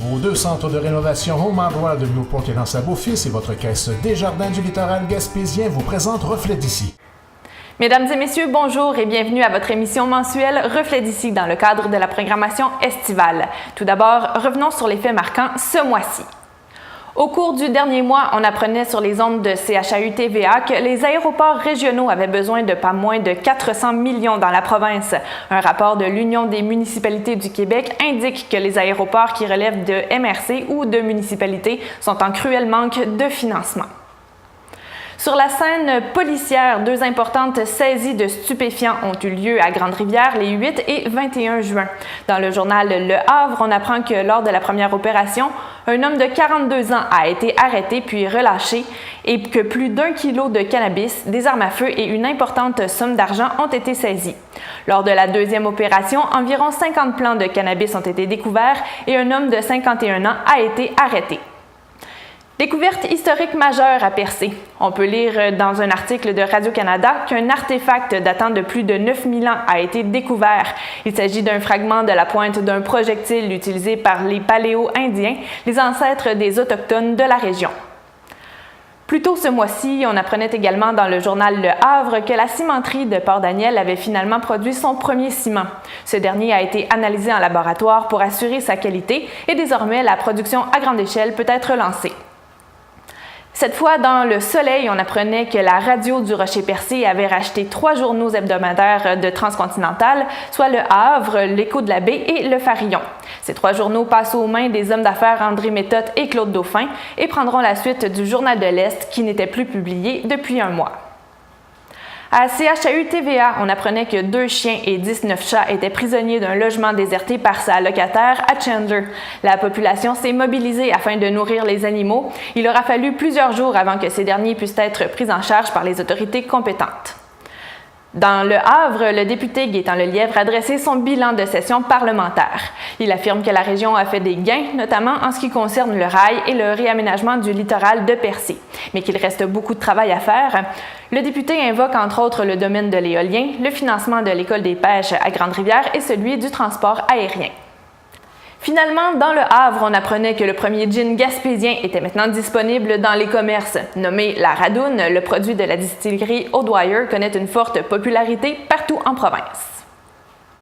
Vos 2 centres de rénovation Home Hardware de Newport et L'Anse-à-Beaufils et votre caisse Desjardins du littoral gaspésien vous présentent Reflet d'ici. Mesdames et messieurs, bonjour et bienvenue à votre émission mensuelle Reflet d'ici dans le cadre de la programmation estivale. Tout d'abord, revenons sur les faits marquants ce mois-ci. Au cours du dernier mois, on apprenait sur les ondes de CHAU-TVA que les aéroports régionaux avaient besoin de pas moins de 400 millions dans la province. Un rapport de l'Union des municipalités du Québec indique que les aéroports qui relèvent de MRC ou de municipalités sont en cruel manque de financement. Sur la scène policière, 2 importantes saisies de stupéfiants ont eu lieu à Grande-Rivière les 8 et 21 juin. Dans le journal Le Havre, on apprend que lors de la première opération, un homme de 42 ans a été arrêté puis relâché et que plus d'1 kilo de cannabis, des armes à feu et une importante somme d'argent ont été saisis. Lors de la deuxième opération, environ 50 plants de cannabis ont été découverts et un homme de 51 ans a été arrêté. Découverte historique majeure à Percé. On peut lire dans un article de Radio-Canada qu'un artefact datant de plus de 9000 ans a été découvert. Il s'agit d'un fragment de la pointe d'un projectile utilisé par les Paléo-Indiens, les ancêtres des Autochtones de la région. Plus tôt ce mois-ci, on apprenait également dans le journal Le Havre que la cimenterie de Port-Daniel avait finalement produit son premier ciment. Ce dernier a été analysé en laboratoire pour assurer sa qualité et désormais la production à grande échelle peut être lancée. Cette fois, dans Le Soleil, on apprenait que la radio du Rocher-Percé avait racheté 3 journaux hebdomadaires de Transcontinental, soit Le Havre, L'Écho de la Baie et Le Farillon. Ces 3 journaux passent aux mains des hommes d'affaires André Méthode et Claude Dauphin et prendront la suite du Journal de l'Est qui n'était plus publié depuis un mois. À CHAU-TVA, on apprenait que 2 chiens et 19 chats étaient prisonniers d'un logement déserté par sa locataire à Chandler. La population s'est mobilisée afin de nourrir les animaux. Il aura fallu plusieurs jours avant que ces derniers puissent être pris en charge par les autorités compétentes. Dans Le Havre, le député Gaétan Lelièvre a dressé son bilan de session parlementaire. Il affirme que la région a fait des gains, notamment en ce qui concerne le rail et le réaménagement du littoral de Percé, mais qu'il reste beaucoup de travail à faire. Le député invoque entre autres le domaine de l'éolien, le financement de l'école des pêches à Grande-Rivière et celui du transport aérien. Finalement, dans Le Havre, on apprenait que le premier gin gaspésien était maintenant disponible dans les commerces. Nommé la Radoune, le produit de la distillerie O'Dwyer connaît une forte popularité partout en province.